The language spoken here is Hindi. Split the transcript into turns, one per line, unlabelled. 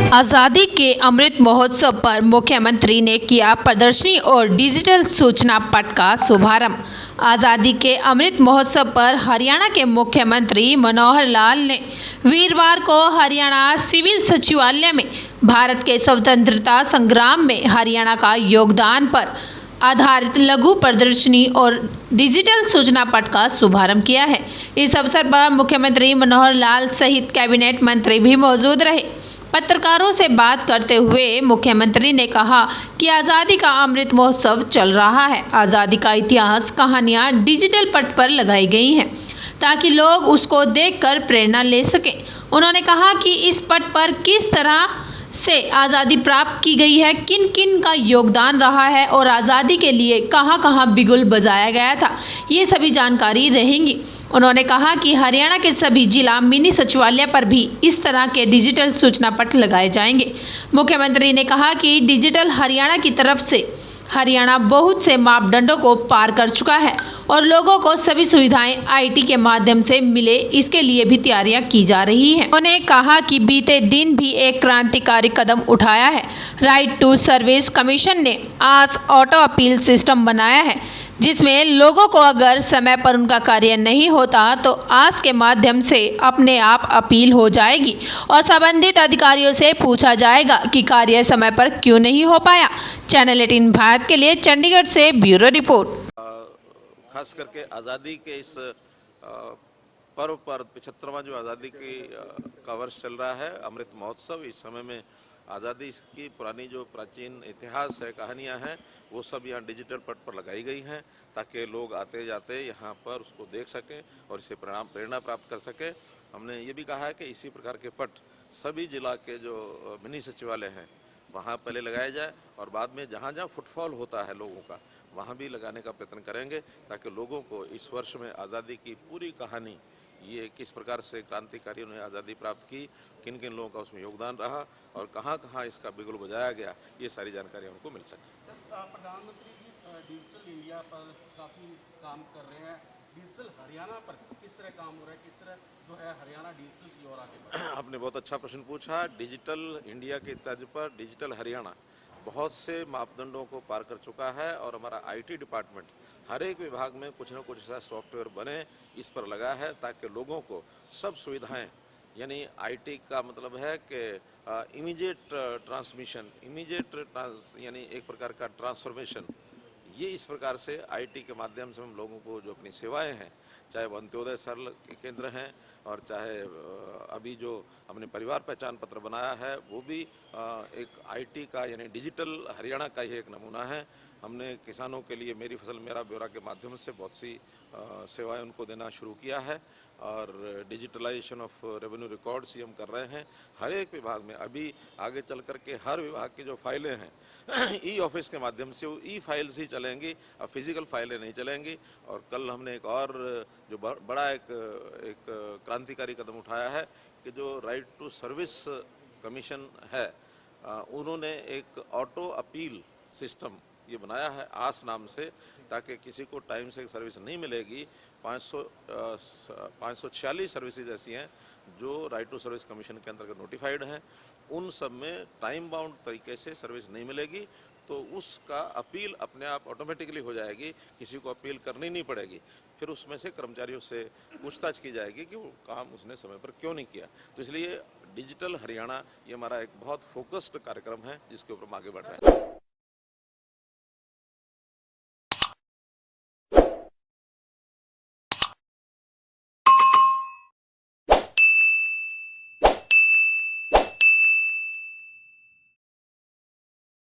आज़ादी के अमृत महोत्सव पर मुख्यमंत्री ने किया प्रदर्शनी और डिजिटल सूचना पट का शुभारंभ। आज़ादी के अमृत महोत्सव पर हरियाणा के मुख्यमंत्री मनोहर लाल ने वीरवार को हरियाणा सिविल सचिवालय में भारत के स्वतंत्रता संग्राम में हरियाणा का योगदान पर आधारित लघु प्रदर्शनी और डिजिटल सूचना पट का शुभारंभ किया है। इस अवसर पर मुख्यमंत्री मनोहर लाल सहित कैबिनेट मंत्री भी मौजूद रहे। पत्रकारों से बात करते हुए मुख्यमंत्री ने कहा कि आज़ादी का अमृत महोत्सव चल रहा है। आज़ादी का इतिहास, कहानियां डिजिटल पट पर लगाई गई हैं ताकि लोग उसको देखकर प्रेरणा ले सकें। उन्होंने कहा कि इस पट पर किस तरह से आज़ादी प्राप्त की गई है, किन किन का योगदान रहा है और आज़ादी के लिए कहां कहां बिगुल बजाया गया था, ये सभी जानकारी रहेंगी। उन्होंने कहा कि हरियाणा के सभी जिला मिनी सचिवालय पर भी इस तरह के डिजिटल सूचना पट लगाए जाएंगे। मुख्यमंत्री ने कहा कि डिजिटल हरियाणा की तरफ से हरियाणा बहुत से मापदंडों को पार कर चुका है और लोगों को सभी सुविधाएं आईटी के माध्यम से मिले, इसके लिए भी तैयारियां की जा रही हैं। उन्होंने कहा कि बीते दिन भी एक क्रांतिकारी कदम उठाया है। राइट टू सर्विस कमीशन ने आज ऑटो अपील सिस्टम बनाया है, जिसमें लोगों को अगर समय पर उनका कार्य नहीं होता तो आज के माध्यम से अपने आप अपील हो जाएगी और संबंधित अधिकारियों से पूछा जाएगा कि कार्य समय पर क्यों नहीं हो पाया। चैनल 18 भारत के लिए चंडीगढ़ से ब्यूरो रिपोर्ट।
खास करके आज़ादी के इस पर्व पर 75वां जो आज़ादी का वर्ष चल रहा है, अमृत महोत्सव, इस समय में आज़ादी की पुरानी जो प्राचीन इतिहास है, कहानियां हैं, वो सब यहाँ डिजिटल पट पर लगाई गई हैं ताकि लोग आते जाते यहाँ पर उसको देख सकें और इसे प्रेरणा प्राप्त कर सकें। हमने ये भी कहा है कि इसी प्रकार के पट सभी जिला के जो मिनी सचिवालय हैं वहाँ पहले लगाया जाए और बाद में जहाँ जहाँ फुटफॉल होता है लोगों का वहाँ भी लगाने का प्रयत्न करेंगे ताकि लोगों को इस वर्ष में आज़ादी की पूरी कहानी, ये किस प्रकार से क्रांतिकारियों ने आज़ादी प्राप्त की, किन किन लोगों का उसमें योगदान रहा और कहाँ कहाँ इसका बिगुल बजाया गया, ये सारी जानकारी उनको मिल सके।
प्रधानमंत्री जी डिजिटल इंडिया पर काफ़ी काम कर रहे हैं, डिजिटल हरियाणा पर किस तरह काम हो रहा है, किस तरह जो है हरियाणा डिजिटल की ओर आगे बढ़ रहा है?
आपने बहुत अच्छा प्रश्न पूछा। डिजिटल इंडिया के तर्ज पर डिजिटल हरियाणा बहुत से मापदंडों को पार कर चुका है और हमारा आईटी डिपार्टमेंट हर एक विभाग में कुछ न कुछ ऐसा सॉफ्टवेयर बने, इस पर लगा है ताकि लोगों को सब सुविधाएं, यानी आईटी का मतलब है कि इमीडिएट ट्रांसमिशन, यानी एक प्रकार का ट्रांसफॉर्मेशन, ये इस प्रकार से आईटी के माध्यम से हम लोगों को जो अपनी सेवाएं हैं, चाहे वो अंत्योदय सरल केंद्र हैं और चाहे अभी जो हमने परिवार पहचान पत्र बनाया है वो भी एक आईटी का यानी डिजिटल हरियाणा का ही एक नमूना है। हमने किसानों के लिए मेरी फसल मेरा ब्यौरा के माध्यम से बहुत सी सेवाएं उनको देना शुरू किया है और डिजिटलाइजेशन ऑफ रेवेन्यू रिकॉर्ड्स ये हम कर रहे हैं हर एक विभाग में। अभी आगे चल कर के हर विभाग की जो फाइलें हैं ई ऑफिस के माध्यम से वो ई फाइल्स ही चलेंगी, अब फिजिकल फाइलें नहीं चलेंगी। और कल हमने एक और जो बड़ा एक क्रांतिकारी कदम उठाया है कि जो राइट टू सर्विस कमीशन है, उन्होंने एक ऑटो अपील सिस्टम ये बनाया है आस नाम से, ताकि किसी को टाइम से सर्विस नहीं मिलेगी। 546 सर्विसेज ऐसी हैं जो राइट टू सर्विस कमीशन के अंतर्गत नोटिफाइड हैं, उन सब में टाइम बाउंड तरीके से सर्विस नहीं मिलेगी तो उसका अपील अपने आप ऑटोमेटिकली हो जाएगी, किसी को अपील करनी नहीं पड़ेगी। फिर उसमें से कर्मचारियों से पूछताछ की जाएगी कि वो काम उसने समय पर क्यों नहीं किया। तो इसलिए डिजिटल हरियाणा ये हमारा एक बहुत फोकस्ड कार्यक्रम है जिसके ऊपर हम आगे बढ़ रहे हैं।